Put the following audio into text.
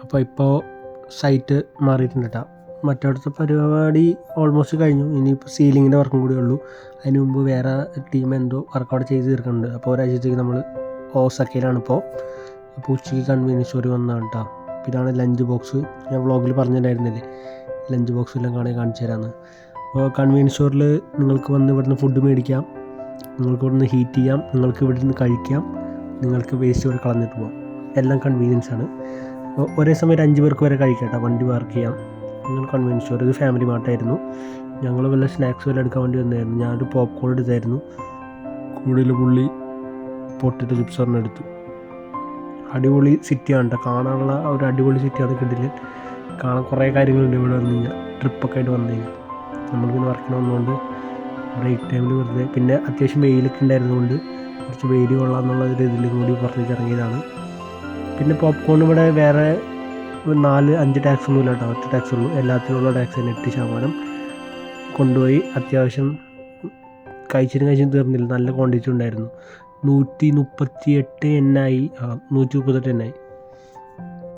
അപ്പോൾ ഇപ്പോൾ സൈറ്റ് മാറിയിട്ടുണ്ട് കേട്ടോ. മറ്റവിടുത്തെ പരിപാടി ഓൾമോസ്റ്റ് കഴിഞ്ഞു. ഇനിയിപ്പോൾ സീലിങ്ങിൻ്റെ വർക്കും കൂടി ഉള്ളൂ. അതിന് മുമ്പ് വേറെ ടീം എന്തോ വർക്ക് അവിടെ ചെയ്ത് തീർക്കുന്നുണ്ട്. അപ്പോൾ ഒരാഴ്ചത്തേക്ക് നമ്മൾ ഓസക്കയിലാണിപ്പോൾ. അപ്പോൾ ഉച്ചയ്ക്ക് കൺവീനിയൻസ് സ്റ്റോർ വന്നതാണ് കേട്ടോ. അപ്പോൾ ഇതാണ് ലഞ്ച് ബോക്സ്. ഞാൻ വ്ളോഗിൽ പറഞ്ഞിട്ടുണ്ടായിരുന്നില്ലേ ലഞ്ച് ബോക്സ് എല്ലാം കാണിച്ചു തരാമെന്ന്. അപ്പോൾ കൺവീനിയൻസ് സ്റ്റോറിൽ നിങ്ങൾക്ക് വന്ന് ഇവിടുന്ന് ഫുഡ് മേടിക്കാം, നിങ്ങൾക്ക് ഇവിടുന്ന് ഹീറ്റ് ചെയ്യാം, നിങ്ങൾക്ക് ഇവിടുന്ന് കഴിക്കാം, നിങ്ങൾക്ക് വേസ്റ്റ് ഇവിടെ കളഞ്ഞിട്ട് പോകാം. എല്ലാം കൺവീനിയൻസ് ആണ്. ഒരേ സമയം 5 പേർക്ക് വരെ കഴിക്കാം കേട്ടോ. വണ്ടി പാർക്ക് ചെയ്യാം. നിങ്ങൾ കൺവീനിയൻസ് സ്റ്റോർ. ഇത് ഫാമിലി മാർട്ടായിരുന്നു. ഞങ്ങൾ വല്ല സ്നാക്സ് വല്ല എടുക്കാൻ വേണ്ടി വന്നായിരുന്നു. ഞാനൊരു പോപ്കോൺ എടുത്തായിരുന്നു. കൂടുതൽ പുള്ളി പൊട്ടിട്ട് ചിപ്സ് ഒരെണ്ണം എടുത്തു. അടിപൊളി സിറ്റിയാണ് കേട്ടോ. കാണാനുള്ള ഒരു അടിപൊളി സിറ്റിയാണ് കിടിലൻ. കാണാൻ കുറേ കാര്യങ്ങളുണ്ട് ഇവിടെ വന്നു കഴിഞ്ഞാൽ. ട്രിപ്പൊക്കെ ആയിട്ട് വന്നു കഴിഞ്ഞാൽ നമ്മൾ പിന്നെ വർക്കിന് വന്നുകൊണ്ട് ബ്രേക്ക് ടൈമിൽ വെറുതെ, പിന്നെ അത്യാവശ്യം വെയിലൊക്കെ ഉണ്ടായിരുന്നുകൊണ്ട് കുറച്ച് വെയിൽ കൊള്ളാമെന്നുള്ള ഒരു ഇതിൽ കൂടി പുറത്തേക്ക് ഇറങ്ങിയതാണ്. പിന്നെ പോപ്കോൺ ഇവിടെ വേറെ 4-5 ടാക്സ് ഒന്നും ഇല്ല കേട്ടോ. ഒറ്റ ടാക്സ് ഉള്ളൂ. എല്ലാത്തിനുള്ള ടാക്സ് തന്നെ 8% കൊണ്ടുപോയി. അത്യാവശ്യം കഴിച്ചിട്ടും തീർന്നില്ല. നല്ല ക്വാണ്ടിറ്റി ഉണ്ടായിരുന്നു. 138 എണ്ണായി. 138 എണ്ണായി.